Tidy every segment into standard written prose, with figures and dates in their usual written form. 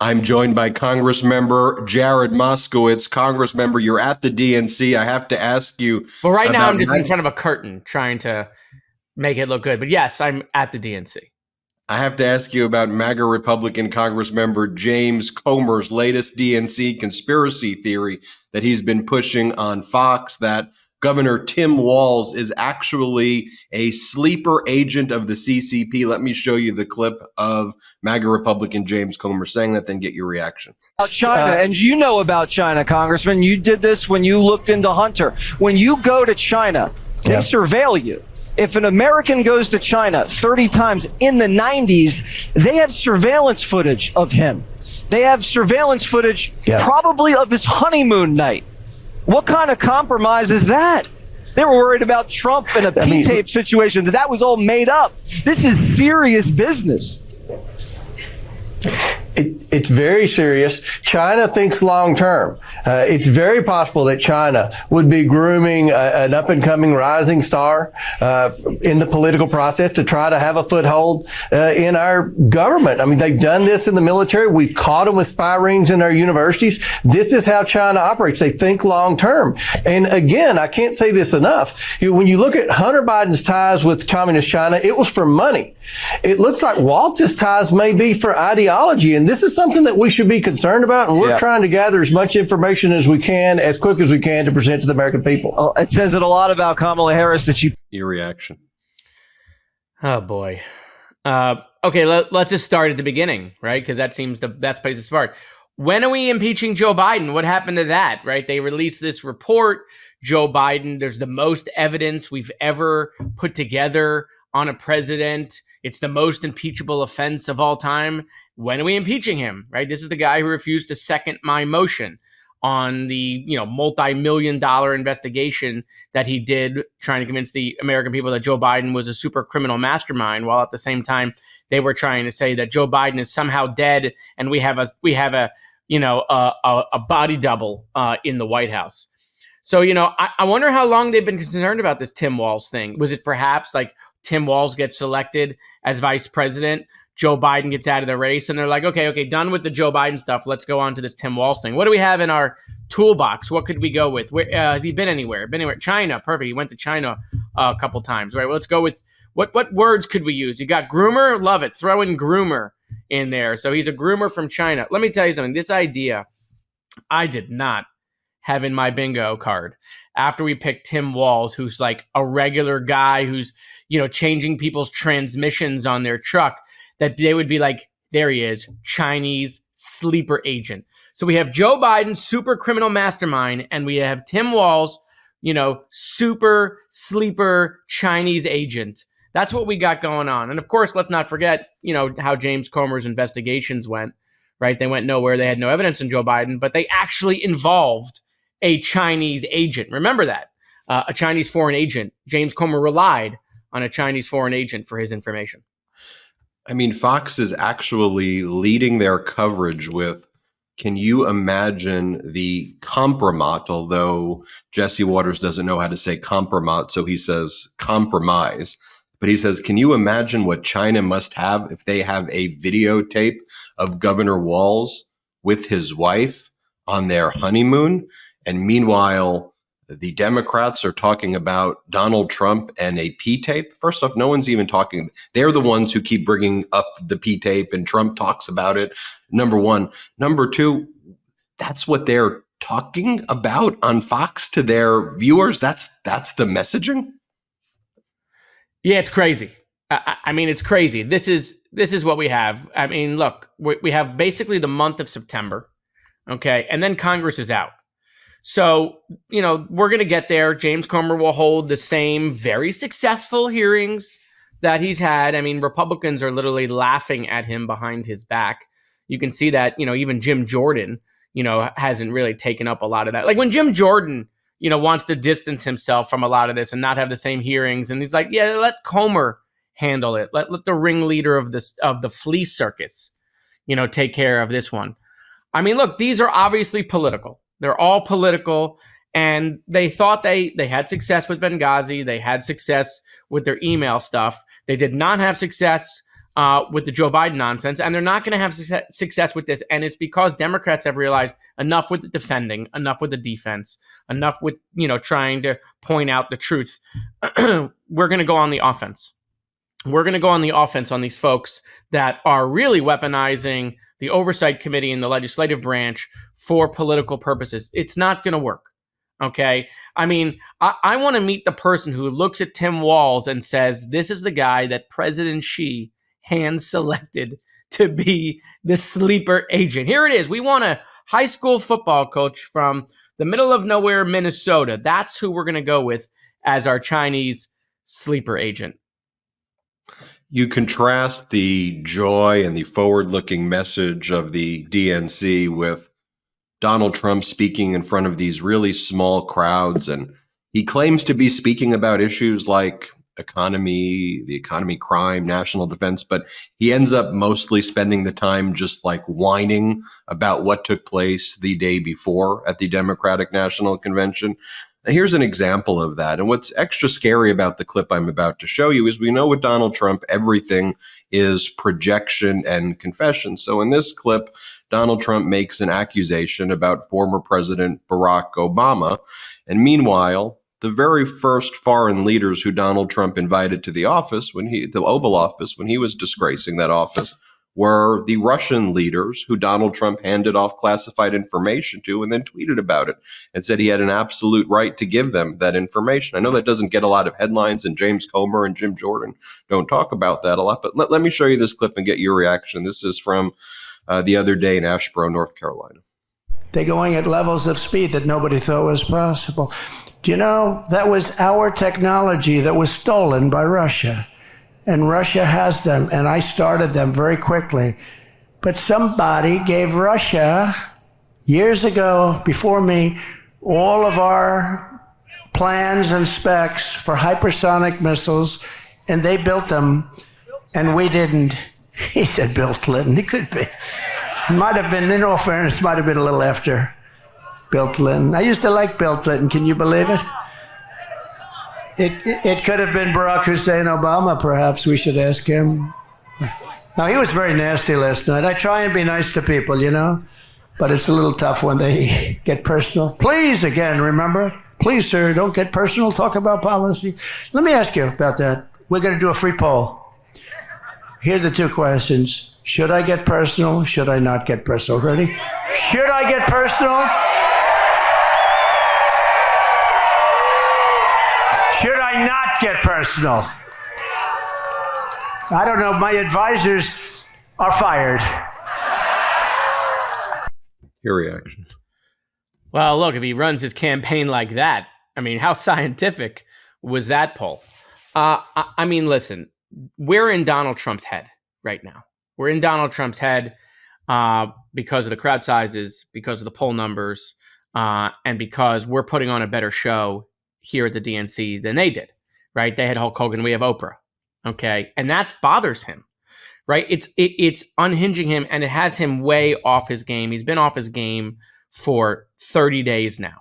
I'm joined by Congressmember Jared Moskowitz. Congressmember, you're at the DNC. I have to ask you. Well, right now I'm just in front of a curtain trying to make it look good. But yes, I'm at the DNC. I have to ask you about MAGA Republican Congressmember James Comer's latest DNC conspiracy theory that he's been pushing on Fox, that Governor Tim Walz is actually a sleeper agent of the CCP. Let me show you the clip of MAGA Republican James Comer saying that, then get your reaction. China, and you know about China, Congressman. You did this when you looked into Hunter. When you go to China, they surveil you. If an American goes to China 30 times in the 90s, they have surveillance footage of him. They have surveillance footage probably of his honeymoon night. What kind of compromise is that? They were worried about Trump and a P-tape situation. That was all made up. This is serious business. It's very serious. China thinks long term. It's very possible that China would be grooming an up-and-coming rising star in the political process to try to have a foothold in our government. I mean, they've done this in the military. We've caught them with spy rings in our universities. This is how China operates. They think long term. And again, I can't say this enough. When you look at Hunter Biden's ties with Communist China, it was for money. It looks like Waltz's ties may be for ideology. And this is something that we should be concerned about. And we're trying to gather as much information as we can, as quick as we can, to present to the American people. It says it a lot about Kamala Harris that you... Your reaction. Oh, boy. Okay, let's just start at the beginning, right? Because that seems the best place to start. When are we impeaching Joe Biden? What happened to that, right? They released this report. Joe Biden, there's the most evidence we've ever put together on a president. It's the most impeachable offense of all time. When are we impeaching him, right? This is the guy who refused to second my motion on the, multi-million-dollar investigation that he did, trying to convince the American people that Joe Biden was a super criminal mastermind, while at the same time they were trying to say that Joe Biden is somehow dead and we have a body double in the White House. So, I wonder how long they've been concerned about this Tim Walz thing. Was it perhaps like Tim Walz gets selected as vice president, Joe Biden gets out of the race, and they're like, okay, done with the Joe Biden stuff. Let's go on to this Tim Walz thing. What do we have in our toolbox? What could we go with? Where, has he been anywhere? China, perfect. He went to China a couple times, right? Well, let's go with what words could we use? You got groomer, love it. Throw in groomer in there. So he's a groomer from China. Let me tell you something. This idea, I did not have in my bingo card after we picked Tim Walz, who's like a regular guy who's, changing people's transmissions on their truck, that they would be like, there he is, Chinese sleeper agent. So we have Joe Biden, super criminal mastermind, and we have Tim Walz, super sleeper Chinese agent. That's what we got going on. And of course, let's not forget, how James Comer's investigations went, right? They went nowhere. They had no evidence in Joe Biden, but they actually involved a Chinese agent. Remember that, a Chinese foreign agent. James Comer relied on a Chinese foreign agent for his information. I mean, Fox is actually leading their coverage with, can you imagine the compromat, although Jesse Waters doesn't know how to say compromat, so he says compromise. But he says, can you imagine what China must have if they have a videotape of Governor Walz with his wife on their honeymoon? And meanwhile, the Democrats are talking about Donald Trump and a P-tape. First off, no one's even talking. They're the ones who keep bringing up the P-tape, and Trump talks about it. Number one. Number two, that's what they're talking about on Fox to their viewers. That's the messaging. Yeah, it's crazy. I mean, it's crazy. This is what we have. I mean, look, we have basically the month of September, okay, and then Congress is out. So, we're going to get there. James Comer will hold the same very successful hearings that he's had. I mean, Republicans are literally laughing at him behind his back. You can see that, even Jim Jordan, hasn't really taken up a lot of that. Like when Jim Jordan, wants to distance himself from a lot of this and not have the same hearings. And he's like, yeah, let Comer handle it. Let the ringleader of the flea circus, take care of this one. I mean, look, these are obviously political. They're all political, and they thought they had success with Benghazi. They had success with their email stuff. They did not have success with the Joe Biden nonsense, and they're not going to have success with this. And it's because Democrats have realized enough with the defending, enough with the defense, enough with trying to point out the truth. We're going to go on the offense. We're going to go on the offense on these folks that are really weaponizing the Oversight Committee and the legislative branch for political purposes. It's not going to work. Okay. I mean, I want to meet the person who looks at Tim Walz and says, this is the guy that President Xi hand selected to be the sleeper agent. Here it is. We want a high school football coach from the middle of nowhere, Minnesota. That's who we're going to go with as our Chinese sleeper agent. You contrast the joy and the forward-looking message of the DNC with Donald Trump speaking in front of these really small crowds. And he claims to be speaking about issues like the economy, crime, national defense, but he ends up mostly spending the time just like whining about what took place the day before at the Democratic National Convention. Now, here's an example of that. And what's extra scary about the clip I'm about to show you is we know with Donald Trump, everything is projection and confession. So in this clip, Donald Trump makes an accusation about former President Barack Obama. And meanwhile, the very first foreign leaders who Donald Trump invited to the Oval Office, when he was disgracing that office, were the Russian leaders who Donald Trump handed off classified information to and then tweeted about it and said he had an absolute right to give them that information. I know that doesn't get a lot of headlines, and James Comer and Jim Jordan don't talk about that a lot, but let me show you this clip and get your reaction. This is from the other day in Asheboro, North Carolina. They're going at levels of speed that nobody thought was possible. Do you know, that was our technology that was stolen by Russia. And Russia has them, and I started them very quickly. But somebody gave Russia, years ago, before me, all of our plans and specs for hypersonic missiles, and they built them, and we didn't. He said Bill Clinton. It could be. It might have been, in all fairness, might have been a little after Bill Clinton. I used to like Bill Clinton. Can you believe it? It could have been Barack Hussein Obama, perhaps. We should ask him. Now, he was very nasty last night. I try and be nice to people, but it's a little tough when they get personal. Please, again, remember, please, sir, don't get personal. Talk about policy. Let me ask you about that. We're going to do a free poll. Here's the two questions. Should I get personal? Should I not get personal? Ready? Should I get personal? Should I not get personal? I don't know. My advisors are fired. Your reaction. Well, look, if he runs his campaign like that, I mean, how scientific was that poll? I mean, listen, we're in Donald Trump's head right now. We're in Donald Trump's head because of the crowd sizes, because of the poll numbers, and because we're putting on a better show here at the DNC than they did, right? They had Hulk Hogan, we have Oprah, okay? And that bothers him, right? It's unhinging him, and it has him way off his game. He's been off his game for 30 days now.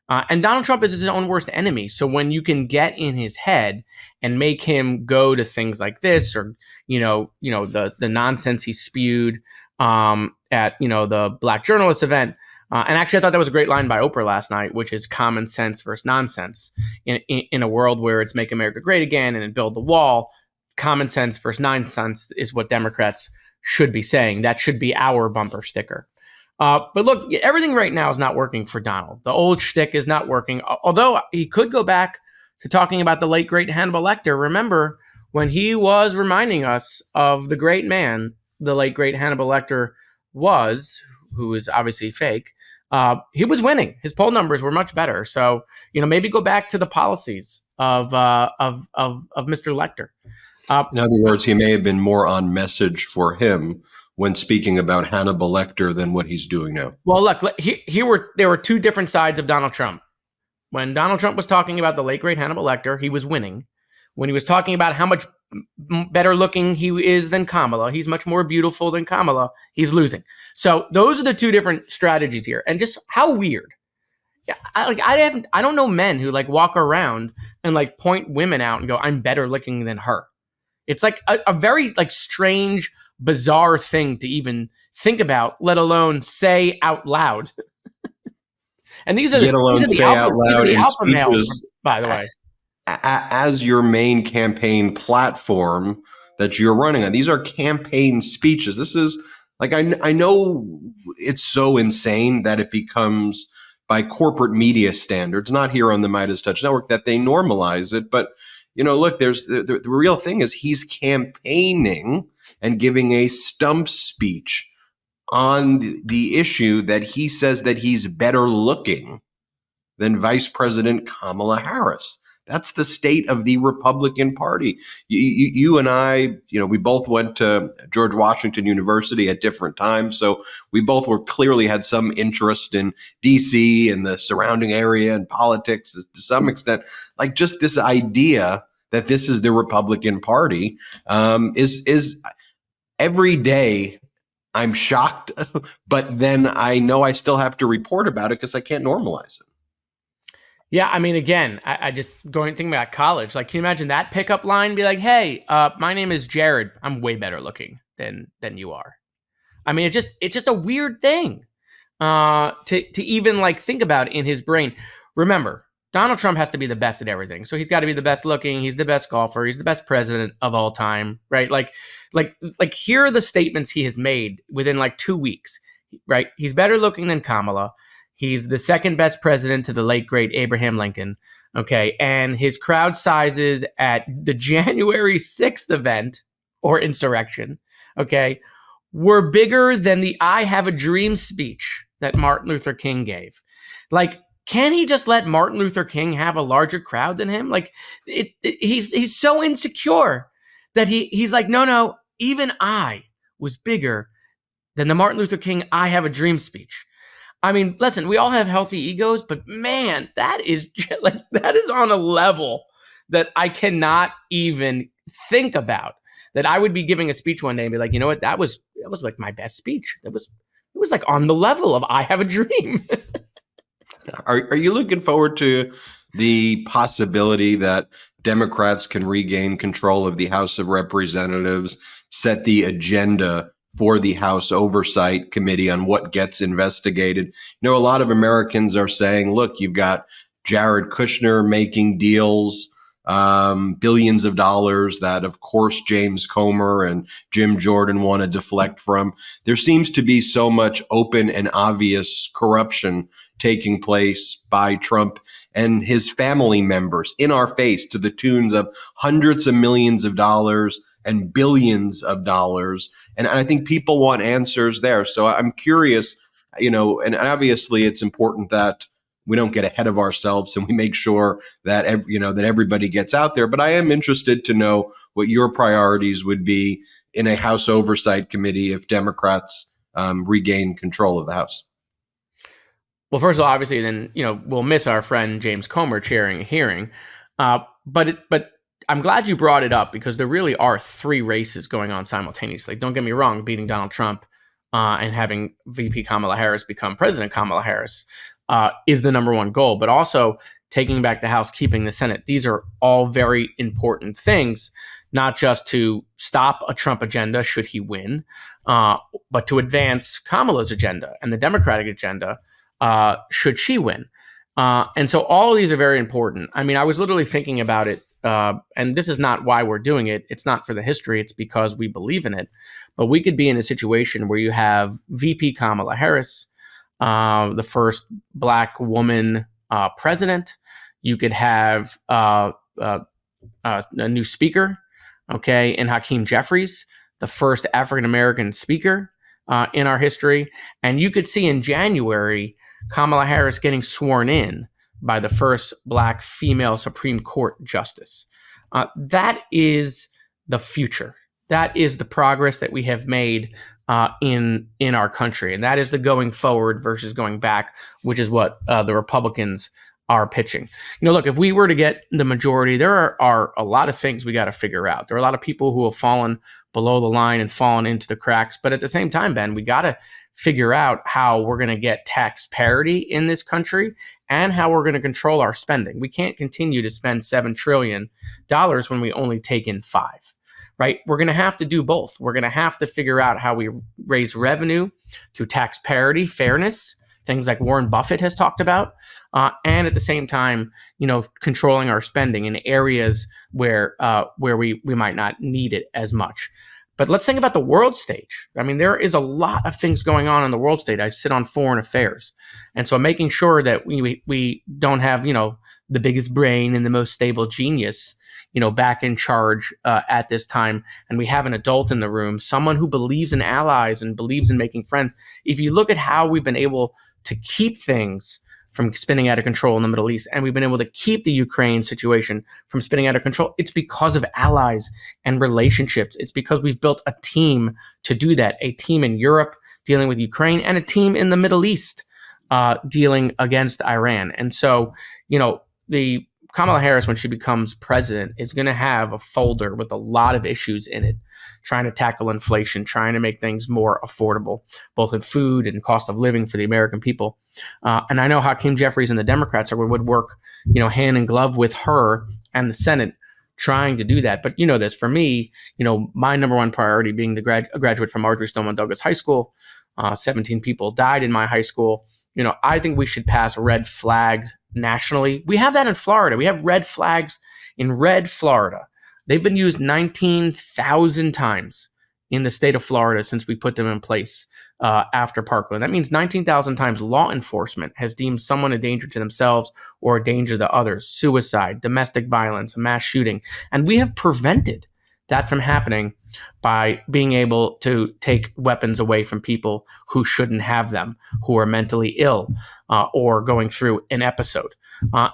And Donald Trump is his own worst enemy. So when you can get in his head and make him go to things like this, or the nonsense he spewed at the Black Journalist event, and actually I thought that was a great line by Oprah last night, which is common sense versus nonsense. In a world where it's make America great again and build the wall, common sense versus nonsense is what Democrats should be saying. That should be our bumper sticker. But look, everything right now is not working for Donald. The old shtick is not working, although he could go back to talking about the late, great Hannibal Lecter. Remember when he was reminding us of the great man the late, great Hannibal Lecter was, who is obviously fake. He was winning. His poll numbers were much better. So, maybe go back to the policies of Mr. Lecter. In other words, he may have been more on message for him when speaking about Hannibal Lecter than what he's doing now. Well, look, there were two different sides of Donald Trump. When Donald Trump was talking about the late, great Hannibal Lecter, he was winning. When he was talking about how much better looking he is than Kamala, he's much more beautiful than Kamala, he's losing. So those are the two different strategies here. And just how weird. I don't know men who walk around and point women out and go, I'm better looking than her. It's like a very like strange, bizarre thing to even think about, let alone say out loud. And these are Let alone say out loud in alpha males, speeches, by the way. as your main campaign platform that you're running on. These are campaign speeches. This is like, I know it's so insane that it becomes, by corporate media standards, not here on the MeidasTouch Network, that they normalize it. But, look, there's the real thing is he's campaigning and giving a stump speech on the issue that he says that he's better looking than Vice President Kamala Harris. That's the state of the Republican Party. You and I, we both went to George Washington University at different times. So we both clearly had some interest in DC and the surrounding area and politics to some extent. Like, just this idea that this is the Republican Party is every day I'm shocked, but then I know I still have to report about it because I can't normalize it. Yeah, I mean, again, I just thinking about college. Like, can you imagine that pickup line? Be like, "Hey, my name is Jared. I'm way better looking than you are." I mean, it's just a weird thing to even like think about in his brain. Remember, Donald Trump has to be the best at everything, so he's got to be the best looking. He's the best golfer. He's the best president of all time, right? Like here are the statements he has made within like 2 weeks, right? He's better looking than Kamala. He's the second best president to the late, great Abraham Lincoln. Okay. And his crowd sizes at the January 6th event or insurrection, okay, were bigger than the I Have a Dream speech that Martin Luther King gave. Like, can he just let Martin Luther King have a larger crowd than him? Like, he's so insecure that he's like, no, even I was bigger than the Martin Luther King I Have a Dream speech. I mean, listen, we all have healthy egos, but man, that is on a level that I cannot even think about. That I would be giving a speech one day and be like, you know what, that was like my best speech. It was like on the level of I Have a Dream. Are you looking forward to the possibility that Democrats can regain control of the House of Representatives, set the agenda for the House Oversight Committee on what gets investigated? A lot of Americans are saying, look, you've got Jared Kushner making deals, billions of dollars that, of course, James Comer and Jim Jordan want to deflect from. There seems to be so much open and obvious corruption taking place by Trump and his family members in our face to the tunes of hundreds of millions of dollars and billions of dollars. And I think people want answers there. So I'm curious, and obviously it's important that we don't get ahead of ourselves and we make sure that, that everybody gets out there. But I am interested to know what your priorities would be in a House Oversight Committee if Democrats regain control of the House. Well, first of all, obviously, then, we'll miss our friend James Comer chairing a hearing. But I'm glad you brought it up because there really are three races going on simultaneously. Don't get me wrong, beating Donald Trump and having VP Kamala Harris become President Kamala Harris is the number one goal, but also taking back the House, keeping the Senate. These are all very important things, not just to stop a Trump agenda should he win, but to advance Kamala's agenda and the Democratic agenda should she win. And so all of these are very important. I mean, I was literally thinking about it, and this is not why we're doing it. It's not for the history. It's because we believe in it. But we could be in a situation where you have VP Kamala Harris, the first Black woman president. You could have a new speaker, okay, and Hakeem Jeffries, the first African-American speaker in our history. And you could see in January, Kamala Harris getting sworn in by the first Black female Supreme Court justice. That is the future. That is the progress that we have made in our country. And that is the going forward versus going back, which is what the Republicans are pitching. Look, if we were to get the majority, there are a lot of things we got to figure out. There are a lot of people who have fallen below the line and fallen into the cracks. But at the same time, Ben, we got to figure out how we're going to get tax parity in this country and how we're going to control our spending. We can't continue to spend $7 trillion when we only take in $5 trillion. right? We're going to have to do both. We're going to have to figure out how we raise revenue through tax parity, fairness, things like Warren Buffett has talked about, and at the same time, controlling our spending in areas where we might not need it as much. But let's think about the world stage. I mean, there is a lot of things going on the world stage. I sit on foreign affairs. And so making sure that we don't have, the biggest brain and the most stable genius, back in charge at this time. And we have an adult in the room, someone who believes in allies and believes in making friends. If you look at how we've been able to keep things from spinning out of control in the Middle East, and we've been able to keep the Ukraine situation from spinning out of control, it's because of allies and relationships. It's because we've built a team to do that, a team in Europe dealing with Ukraine and a team in the Middle East dealing against Iran. And so, the Kamala Harris, when she becomes president, is going to have a folder with a lot of issues in it, trying to tackle inflation, trying to make things more affordable, both in food and cost of living for the American people. And I know Hakeem Jeffries and the Democrats would work, hand in glove with her and the Senate trying to do that. But this, for me, my number one priority being a graduate from Marjory Stoneman Douglas High School, 17 people died in my high school. I think we should pass red flags nationally. We have that in Florida. We have red flags in red Florida. They've been used 19,000 times in the state of Florida since we put them in place after Parkland. That means 19,000 times law enforcement has deemed someone a danger to themselves or a danger to others. Suicide, domestic violence, mass shooting. And we have prevented that from happening by being able to take weapons away from people who shouldn't have them, who are mentally ill or going through an episode.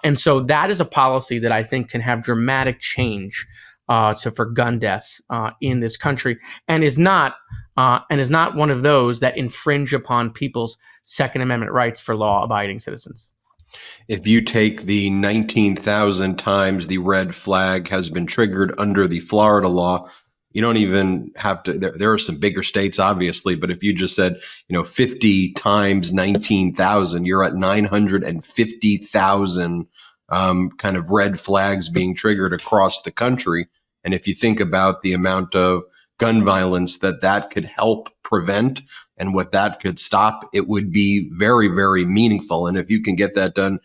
And so that is a policy that I think can have dramatic change for gun deaths in this country, and is not one of those that infringe upon people's Second Amendment rights for law-abiding citizens. If you take the 19,000 times the red flag has been triggered under the Florida law, you don't even have to, there are some bigger states, obviously, but if you just said, 50 times 19,000, you're at 950,000 kind of red flags being triggered across the country. And if you think about the amount of gun violence that could help prevent and what that could stop, it would be very, very meaningful. And if you can get that done,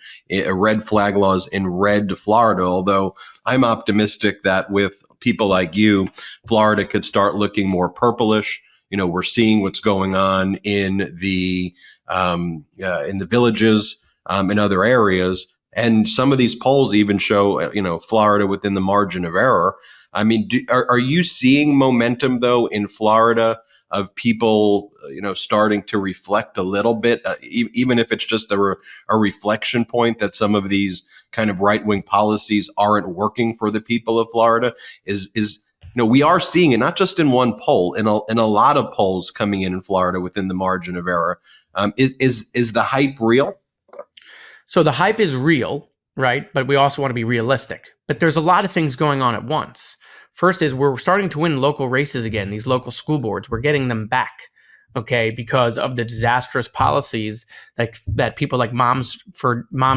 red flag laws in red Florida, although I'm optimistic that with people like you, Florida could start looking more purplish. We're seeing what's going on in the villages, in other areas. And some of these polls even show, Florida within the margin of error. I mean, are you seeing momentum, though, in Florida of people, starting to reflect a little bit, even if it's just a reflection point that some of these kind of right-wing policies aren't working for the people of Florida? We are seeing it not just in one poll, in a lot of polls coming in Florida within the margin of error. Is the hype real? So the hype is real, right? But we also want to be realistic. But there's a lot of things going on at once. First is we're starting to win local races again, these local school boards. We're getting them back, okay, because of the disastrous policies that people like Moms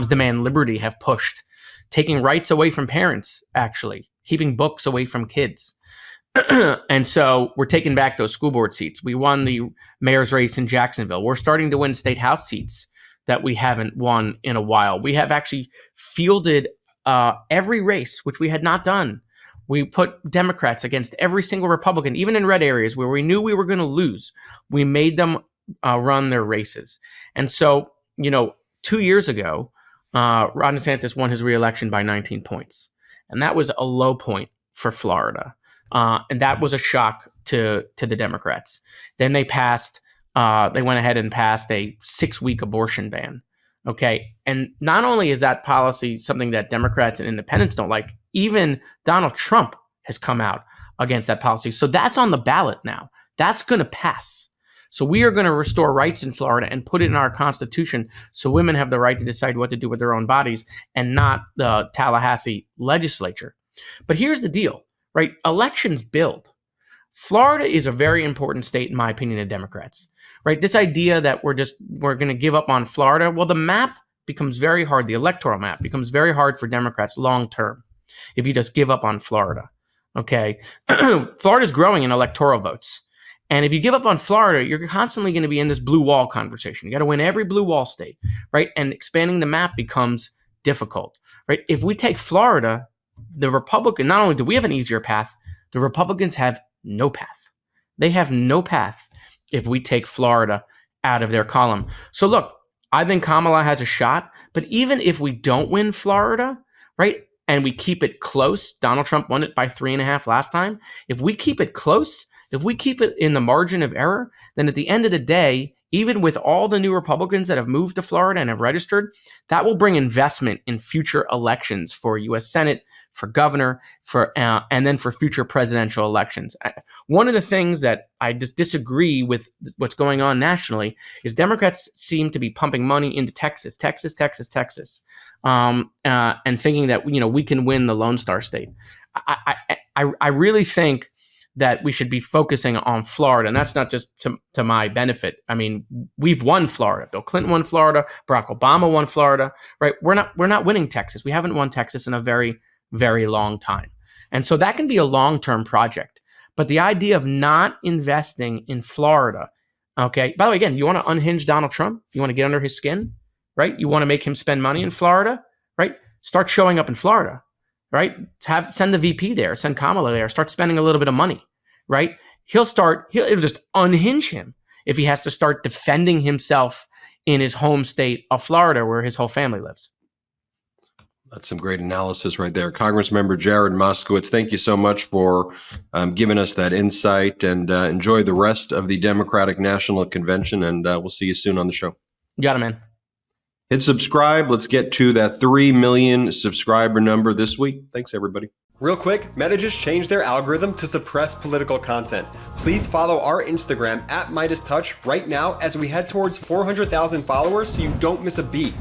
Demand Liberty have pushed, taking rights away from parents, actually, keeping books away from kids. And so we're taking back those school board seats. We won the mayor's race in Jacksonville. We're starting to win state house seats that we haven't won in a while. We have actually fielded every race, which we had not done. We put Democrats against every single Republican, even in red areas where we knew we were going to lose. We made them run their races. And so, 2 years ago, Ron DeSantis won his reelection by 19 points. And that was a low point for Florida. And that was a shock to the Democrats. Then they went ahead and passed a 6-week abortion ban. Okay. And not only is that policy something that Democrats and independents don't like, even Donald Trump has come out against that policy. So that's on the ballot now. That's going to pass. So we are going to restore rights in Florida and put it in our Constitution so women have the right to decide what to do with their own bodies and not the Tallahassee legislature. But here's the deal, right? Elections build. Florida is a very important state, in my opinion, to Democrats, right? This idea that we're going to give up on Florida, well, the map becomes very hard. The electoral map becomes very hard for Democrats long term if you just give up on Florida. Okay. Florida's growing in electoral votes. And if you give up on Florida, you're constantly going to be in this blue wall conversation. You got to win every blue wall state, right? And expanding the map becomes difficult, right? If we take Florida, the Republican, not only do we have an easier path, the Republicans have no path. They have no path if we take Florida out of their column. So look, I think Kamala has a shot, but even if we don't win Florida, right, and we keep it close, Donald Trump won it by 3.5 last time. If we keep it close, if we keep it in the margin of error, then at the end of the day, even with all the new Republicans that have moved to Florida and have registered, that will bring investment in future elections for U.S. Senate, for governor, and then for future presidential elections. One of the things that I just disagree with what's going on nationally is Democrats seem to be pumping money into Texas, and thinking that we can win the Lone Star State. I really think that we should be focusing on Florida, and that's not just to my benefit. I mean, we've won Florida. Bill Clinton won Florida. Barack Obama won Florida. Right? We're not winning Texas. We haven't won Texas in a very, very long time, and so that can be a long-term project. But the idea of not investing in Florida, okay. By the way, again, you want to unhinge Donald Trump? You want to get under his skin, right? You want to make him spend money in Florida, right? Start showing up in Florida. Right? Send the VP there, send Kamala there, start spending a little bit of money, right? It'll just unhinge him if he has to start defending himself in his home state of Florida where his whole family lives. That's some great analysis right there. Congressmember Jared Moskowitz, thank you so much for giving us that insight, and enjoy the rest of the Democratic National Convention, and we'll see you soon on the show. You got it, man. Hit subscribe. Let's get to that 3 million subscriber number this week. Thanks, everybody. Real quick, Meta just changed their algorithm to suppress political content. Please follow our Instagram @MeidasTouch right now as we head towards 400,000 followers so you don't miss a beat.